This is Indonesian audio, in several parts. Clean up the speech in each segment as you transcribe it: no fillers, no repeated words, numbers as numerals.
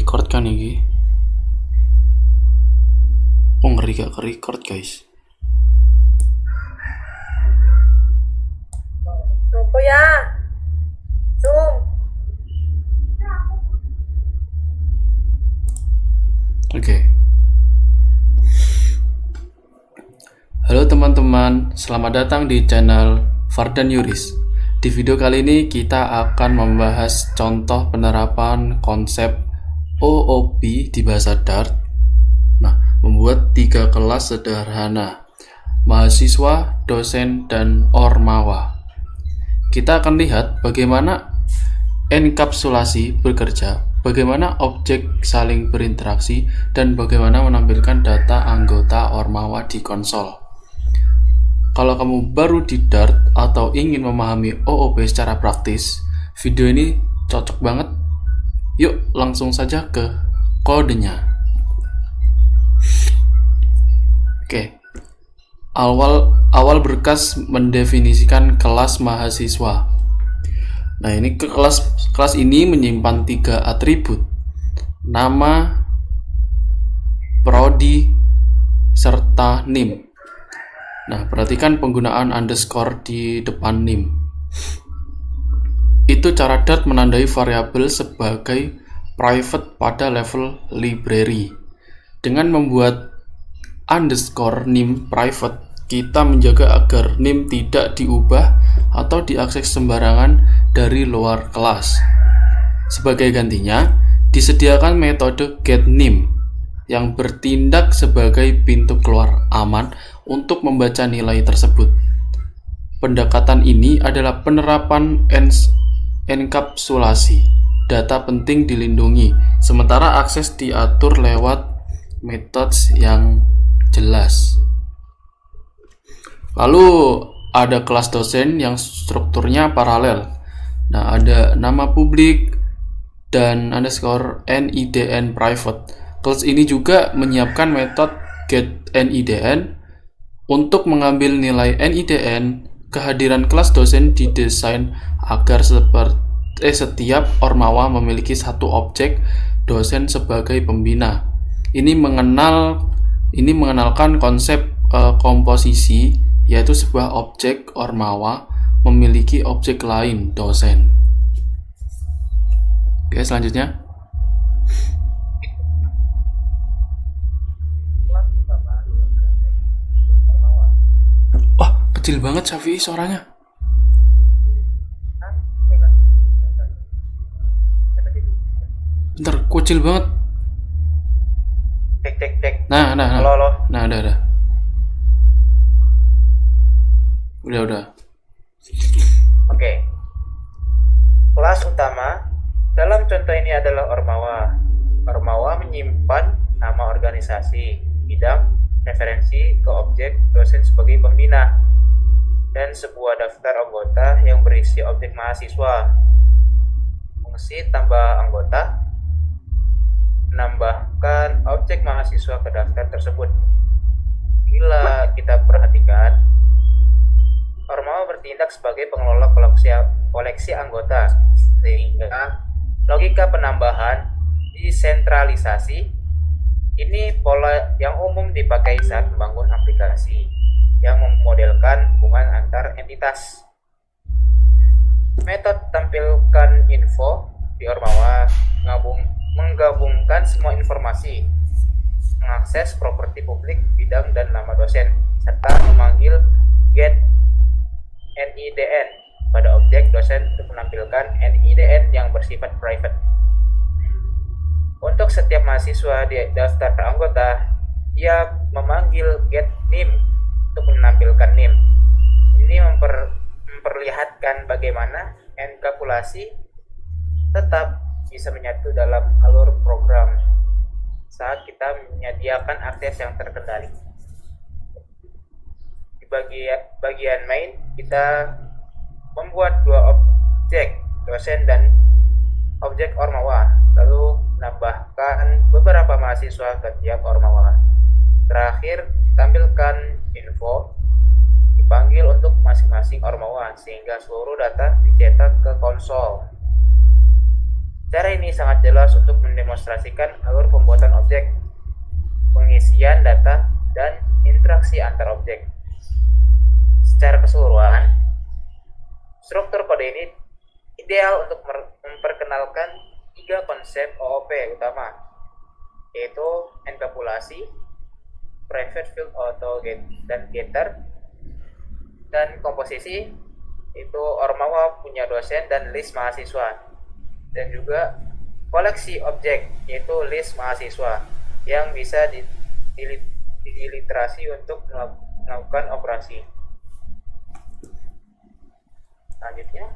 record kan ini? Oh ngeri gak ke record guys. Apa ya? Zoom. Oke. Halo teman-teman, selamat datang di channel Fardan Yuris. Di video kali ini kita akan membahas contoh penerapan konsep OOP di bahasa Dart. Nah, membuat 3 kelas sederhana: mahasiswa, dosen, dan ormawa. Kita akan lihat bagaimana enkapsulasi bekerja, bagaimana objek saling berinteraksi, dan bagaimana menampilkan data anggota ormawa di konsol. Kalau kamu baru di Dart atau ingin memahami OOP secara praktis, video ini cocok banget. Yuk langsung saja ke kodenya. Oke. Awal berkas mendefinisikan kelas mahasiswa. Nah, ini kelas ini menyimpan 3 atribut: nama, prodi, serta NIM. Nah, perhatikan penggunaan underscore di depan NIM. Itu cara Dart menandai variabel sebagai private pada level library. Dengan membuat underscore NIM private, kita menjaga agar NIM tidak diubah atau diakses sembarangan dari luar kelas. Sebagai gantinya, disediakan metode getNIM yang bertindak sebagai pintu keluar aman untuk membaca nilai tersebut. Pendekatan ini adalah penerapan enkapsulasi. Data penting dilindungi, sementara akses diatur lewat metode yang jelas. Lalu ada kelas dosen yang strukturnya paralel. Nah, ada nama publik dan underscore NIDN private. Kelas ini juga menyiapkan metode getNIDN untuk mengambil nilai NIDN. Kehadiran kelas dosen didesain agar setiap ormawa memiliki satu objek dosen sebagai pembina. Ini mengenalkan konsep komposisi, yaitu sebuah objek ormawa memiliki objek lain dosen. Oke, selanjutnya. Wah, kecil banget Syafi'i suaranya. Bentar, kecil banget. Cek. Nah. Halo. Nah, ada. Udah. Oke. Kelas utama dalam contoh ini adalah ormawa. Ormawa menyimpan nama organisasi, bidang, referensi ke objek dosen sebagai pembina, dan sebuah daftar anggota yang berisi objek mahasiswa. Fungsi tambah anggota menambahkan objek mahasiswa ke daftar tersebut. Bila kita perhatikan, ormawa bertindak sebagai pengelola koleksi anggota, sehingga logika penambahan desentralisasi ini pola yang umum dipakai saat membangun aplikasi yang memodelkan hubungan antar entitas. Metode tampilkan info di ormawa menggabungkan semua informasi, mengakses properti publik, bidang, dan nama dosen, serta memanggil get NIDN pada objek dosen untuk menampilkan NIDN yang bersifat private. Untuk setiap mahasiswa di daftar anggota, ia memanggil getNIM untuk menampilkan NIM. Ini memperlihatkan bagaimana enkapsulasi tetap bisa menyatu dalam alur program saat kita menyediakan akses yang terkendali. Di bagian main, kita membuat 2 objek dosen dan objek ormawa, lalu menambahkan beberapa mahasiswa ke tiap ormawa. Terakhir, tampilkan info dipanggil untuk masing-masing ormawa sehingga seluruh data dicetak ke konsol. Cara ini sangat jelas untuk mendemonstrasikan alur pembuatan objek, pengisian data, dan interaksi antar objek. Secara keseluruhan, struktur kode ini ideal untuk memperkenalkan tiga konsep OOP utama, yaitu enkapsulasi, private field auto dan getter, dan komposisi, itu Ormawa punya dosen dan list mahasiswa, dan juga koleksi objek, yaitu list mahasiswa yang bisa diliterasi untuk melakukan operasi. Selanjutnya,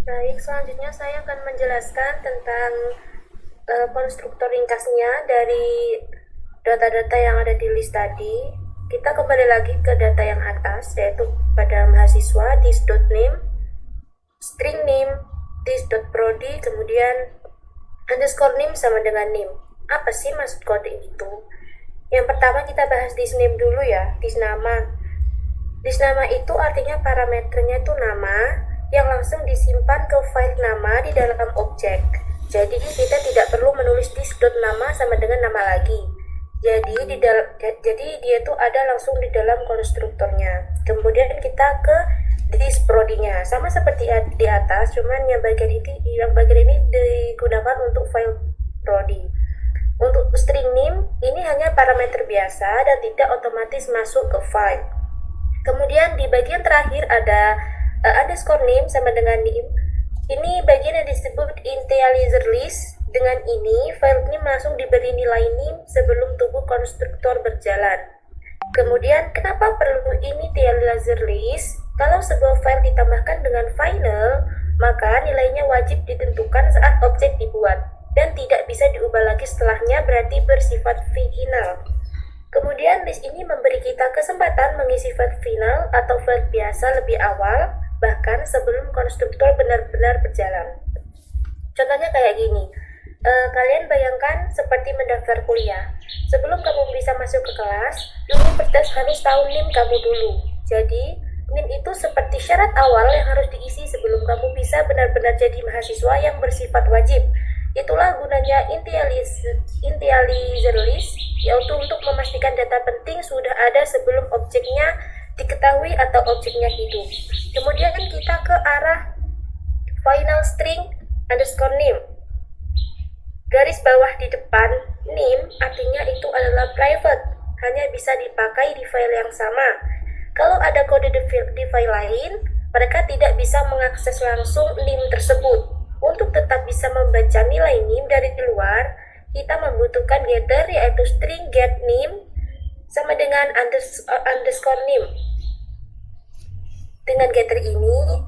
Baik, selanjutnya saya akan menjelaskan tentang konstruktor ringkasnya dari data-data yang ada di list tadi. Kita kembali lagi ke data yang atas, yaitu pada mahasiswa this.name, string name, this.prodi, kemudian underscore name sama dengan name. Apa sih maksud kode itu? Yang pertama kita bahas this name dulu ya, this nama. This nama itu artinya parameternya itu nama yang langsung disimpan ke file nama di dalam objek. Jadi kita tidak perlu menulis this.nama sama dengan nama lagi. Jadi dia tuh ada langsung di dalam konstruktornya. Kemudian kita ke this prodinya, sama seperti di atas, cuman yang bagian ini digunakan untuk file prodi. Untuk string name ini hanya parameter biasa dan tidak otomatis masuk ke file. Kemudian di bagian terakhir ada underscore name sama dengan name. Ini bagian yang disebut initializer list. Dengan ini, file name langsung diberi nilai name sebelum tubuh konstruktor berjalan. Kemudian, kenapa perlu initializer list? Kalau sebuah file ditambahkan dengan final, maka nilainya wajib ditentukan saat objek dibuat dan tidak bisa diubah lagi setelahnya, berarti bersifat final. Kemudian list ini memberi kita kesempatan mengisi file final atau file biasa lebih awal, bahkan sebelum konstruktor benar-benar berjalan. Contohnya kayak gini, kalian bayangkan seperti mendaftar kuliah. Sebelum kamu bisa masuk ke kelas, universitas harus tahu NIM kamu dulu. Jadi, NIM itu seperti syarat awal yang harus diisi sebelum kamu bisa benar-benar jadi mahasiswa yang bersifat wajib. Itulah gunanya initializer list, yaitu untuk memastikan data penting sudah ada sebelum objeknya diketahui atau objeknya hidup. Kemudian kita ke arah final string underscore name. Garis bawah di depan name artinya itu adalah private, hanya bisa dipakai di file yang sama. Kalau ada kode di file lain, mereka tidak bisa mengakses langsung name tersebut. Untuk tetap bisa membaca nilai name dari luar, kita membutuhkan getter, yaitu string get name sama dengan underscore name. Dengan getter ini,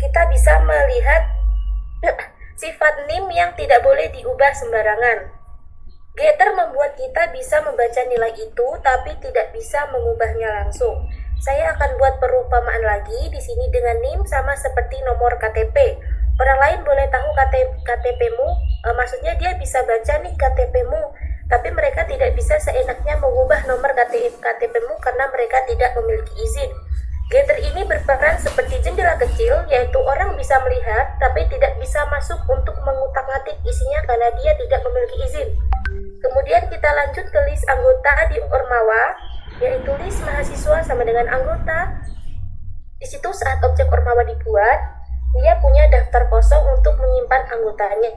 kita bisa melihat sifat name yang tidak boleh diubah sembarangan. Getter membuat kita bisa membaca nilai itu, tapi tidak bisa mengubahnya langsung. Saya akan buat perumpamaan lagi di sini dengan name sama seperti nomor KTP. Orang lain boleh tahu KTP-mu, maksudnya dia bisa baca nih KTP-mu, tapi mereka tidak bisa seenaknya mengubah nomor KTP-mu karena mereka tidak memiliki izin. Getter ini berperan seperti jendela kecil, yaitu orang bisa melihat tapi tidak bisa masuk untuk mengutak-atik isinya karena dia tidak memiliki izin. Kemudian kita lanjut ke list anggota di Ormawa, yaitu list mahasiswa sama dengan anggota. Di situ saat objek Ormawa dibuat, dia punya daftar kosong untuk menyimpan anggotanya.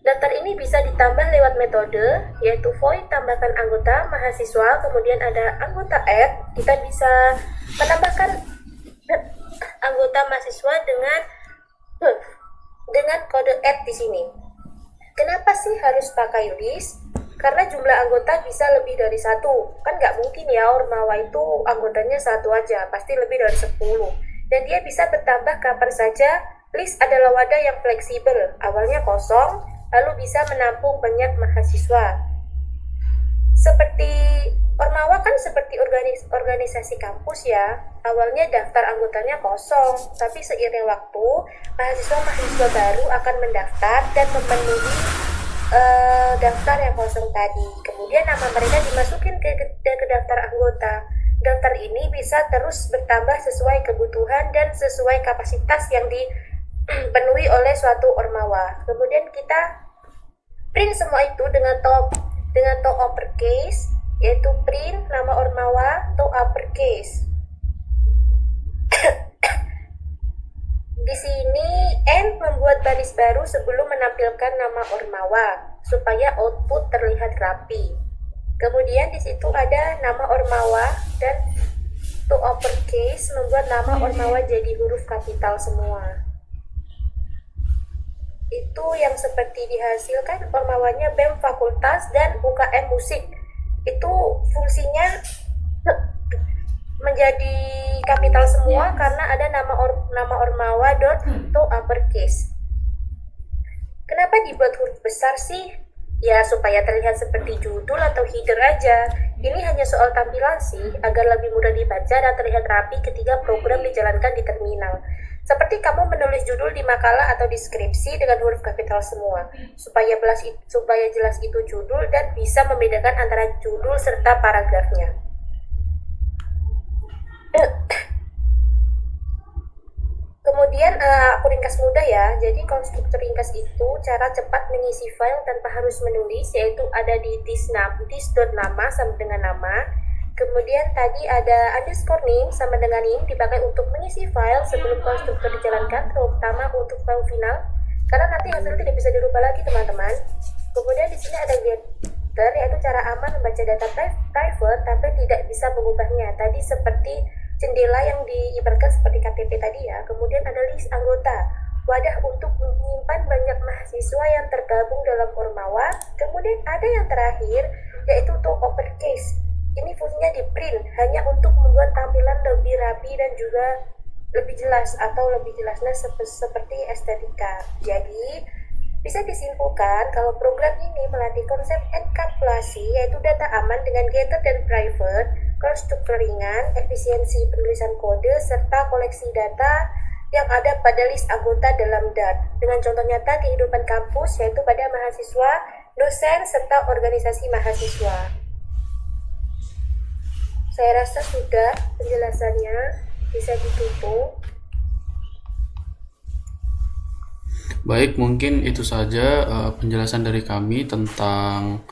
Daftar ini bisa ditambah lewat metode, yaitu void tambahkan anggota mahasiswa, kemudian ada anggota add. Kita bisa menambahkan anggota mahasiswa dengan kode add di sini. Kenapa sih harus pakai list? Karena jumlah anggota bisa lebih dari satu. Kan nggak mungkin ya Ormawa itu anggotanya satu aja, pasti lebih dari 10. Dan dia bisa bertambah kapan saja. List adalah wadah yang fleksibel, awalnya kosong, lalu bisa menampung banyak mahasiswa. Seperti Ormawa kan seperti organisasi kampus ya, awalnya daftar anggotanya kosong, tapi seiring waktu, mahasiswa-mahasiswa baru akan mendaftar dan memenuhi daftar yang kosong tadi. Kemudian nama mereka dimasukin ke daftar anggota. Daftar ini bisa terus bertambah sesuai kebutuhan dan sesuai kapasitas yang dipenuhi oleh suatu ormawa. Kemudian kita print semua itu dengan to uppercase, yaitu print nama ormawa to uppercase. Di sini N membuat baris baru sebelum menampilkan nama ormawa supaya output terlihat rapi. Kemudian di situ ada nama ormawa dan to uppercase membuat nama ormawa jadi huruf kapital semua. Itu yang seperti dihasilkan ormawanya BEM Fakultas dan UKM Musik. Itu fungsinya menjadi kapital semua karena ada nama ormawa to uppercase. Kenapa dibuat huruf besar sih? Ya supaya terlihat seperti judul atau header aja. Ini hanya soal tampilan sih, agar lebih mudah dibaca dan terlihat rapi ketika program dijalankan di terminal. Seperti kamu menulis judul di makalah atau deskripsi dengan huruf kapital semua, supaya jelas itu judul dan bisa membedakan antara judul serta paragrafnya. Kemudian aku ringkas mudah ya. Jadi konstruktor ringkas itu cara cepat mengisi file tanpa harus menulis, yaitu ada di this.nama sama dengan nama. Kemudian tadi ada underscore name sama dengan name dipakai untuk mengisi file sebelum konstruktor dijalankan, terutama untuk file final, karena nanti hasilnya tidak bisa dirubah lagi teman-teman. Kemudian di sini ada getter, yaitu cara aman membaca data private tapi tidak bisa mengubahnya. Tadi seperti jendela yang diibaratkan seperti KTP tadi ya. Kemudian ada list anggota, wadah untuk menyimpan banyak mahasiswa yang tergabung dalam ormawa. Kemudian ada yang terakhir yaitu to uppercase. Ini fungsinya di print hanya untuk membuat tampilan lebih rapi dan juga lebih jelas atau lebih jelasnya seperti estetika. Jadi bisa disimpulkan kalau program ini melatih konsep enkapsulasi, yaitu data aman dengan getter dan private, konstruktor ringan, efisiensi penulisan kode, serta koleksi data yang ada pada list anggota dalam Dart. Dengan contoh nyata kehidupan kampus, yaitu pada mahasiswa, dosen, serta organisasi mahasiswa. Saya rasa sudah penjelasannya, bisa ditutup. Baik, mungkin itu saja penjelasan dari kami tentang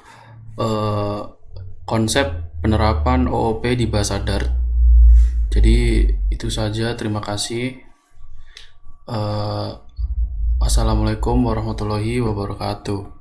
konsep penerapan OOP di bahasa Dart. Jadi itu saja, terima kasih. Wassalamualaikum warahmatullahi wabarakatuh.